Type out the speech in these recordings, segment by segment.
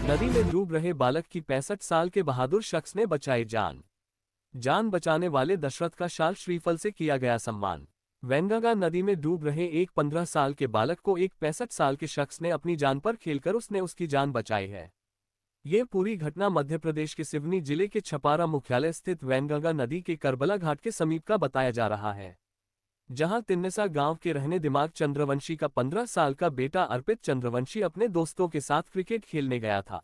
नदी में डूब रहे बालक की 65 साल के बहादुर शख्स ने बचाई जान। जान बचाने वाले दशरथ का शाल श्रीफल से किया गया सम्मान। वैनगंगा नदी में डूब रहे एक 15 साल के बालक को एक 65 साल के शख्स ने अपनी जान पर खेलकर उसकी जान बचाई है। ये पूरी घटना मध्य प्रदेश के सिवनी जिले के छपारा मुख्यालय स्थित वैनगंगा नदी के करबला घाट के समीप का बताया जा रहा है, जहां तिन्नसा गांव के रहने दिमाग चंद्रवंशी का 15 साल का बेटा अर्पित चंद्रवंशी अपने दोस्तों के साथ क्रिकेट खेलने गया था।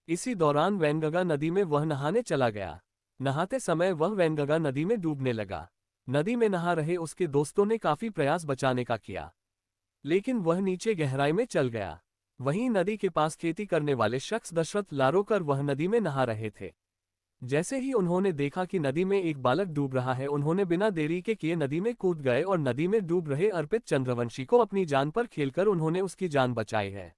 इसी दौरान वैनगंगा नदी में वह नहाने चला गया। नहाते समय वह वैनगंगा नदी में डूबने लगा। नदी में नहा रहे उसके दोस्तों ने काफी प्रयास बचाने का किया, लेकिन वह नीचे गहराई में चल गया। वहीं नदी के पास खेती करने वाले शख्स दशरथ लारोकर वह नदी में नहा रहे थे। जैसे ही उन्होंने देखा कि नदी में एक बालक डूब रहा है, उन्होंने बिना देरी के किए नदी में कूद गए और नदी में डूब रहे अर्पित चंद्रवंशी को अपनी जान पर खेलकर उन्होंने उसकी जान बचाई है।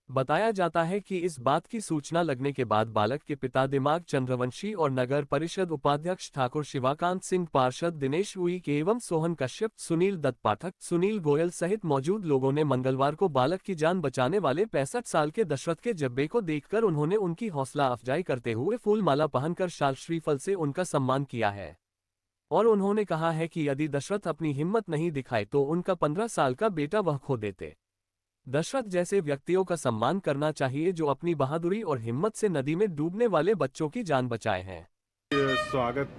बताया जाता है कि इस बात की सूचना लगने के बाद बालक के पिता दिमाग चंद्रवंशी और नगर परिषद उपाध्यक्ष ठाकुर शिवाकांत सिंह, पार्षद दिनेश उईक एवं सोहन कश्यप, सुनील दत्त पाठक, सुनील गोयल सहित मौजूद लोगों ने मंगलवार को बालक की जान बचाने वाले 65 साल के दशरथ के जब्बे को देखकर उन्होंने उनकी हौसला अफजाई करते हुए फूल माला पहनकर शाल श्रीफल से उनका सम्मान किया है। और उन्होंने कहा है कि यदि दशरथ अपनी हिम्मत नहीं दिखाए तो उनका 15 साल का बेटा वह खो देते। दशरथ जैसे व्यक्तियों का सम्मान करना चाहिए जो अपनी बहादुरी और हिम्मत से नदी में डूबने वाले बच्चों की जान बचाए हैं। स्वागत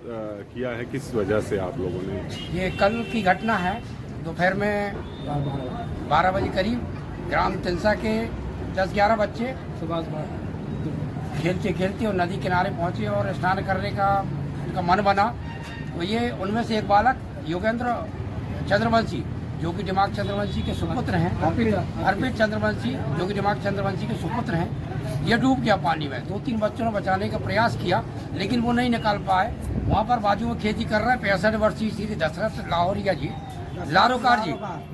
किया है किस वजह से आप लोगों ने? ये कल की घटना है। दोपहर में 12 बजे करीब ग्राम तिनसा के 10-11 बच्चे खेलते खेलते और नदी किनारे पहुंचे और स्नान करने का उनका मन बना। तो ये उनमें से एक बालक योगेंद्र चंद्रवंशी जो कि दिमाग चंद्रवंशी के सुपुत्र हैं, अर्पित चंद्रवंशी जो कि दिमाग चंद्रवंशी के सुपुत्र हैं, ये डूब गया पानी में। 2-3 बच्चों ने बचाने का प्रयास किया लेकिन वो नहीं निकाल पाए। वहाँ पर बाजू में खेती कर रहे हैं 65 वर्षीय श्री दशरथ लाहौरिया जी, लारोकार जी,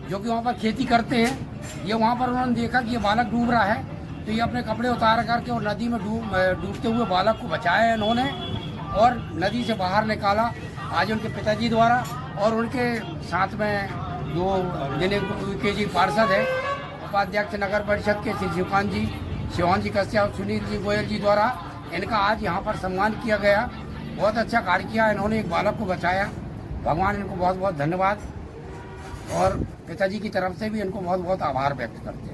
जो कि वहाँ पर खेती करते हैं। ये वहाँ पर उन्होंने देखा कि ये बालक डूब रहा है तो ये अपने कपड़े उतार करके और नदी में डूबते हुए बालक को बचाया है इन्होंने और नदी से बाहर निकाला। आज उनके पिताजी द्वारा और उनके साथ में जो जिन्हें जी पार्षद है, उपाध्यक्ष नगर परिषद के श्री शिवकांत जी, शिवान जी कश्यप, सुनील जी गोयल जी द्वारा इनका आज यहाँ पर सम्मान किया गया। बहुत अच्छा कार्य किया इन्होंने, एक बालक को बचाया। भगवान इनको बहुत बहुत धन्यवाद और पिताजी की तरफ से भी इनको बहुत बहुत आभार व्यक्त करते हैं।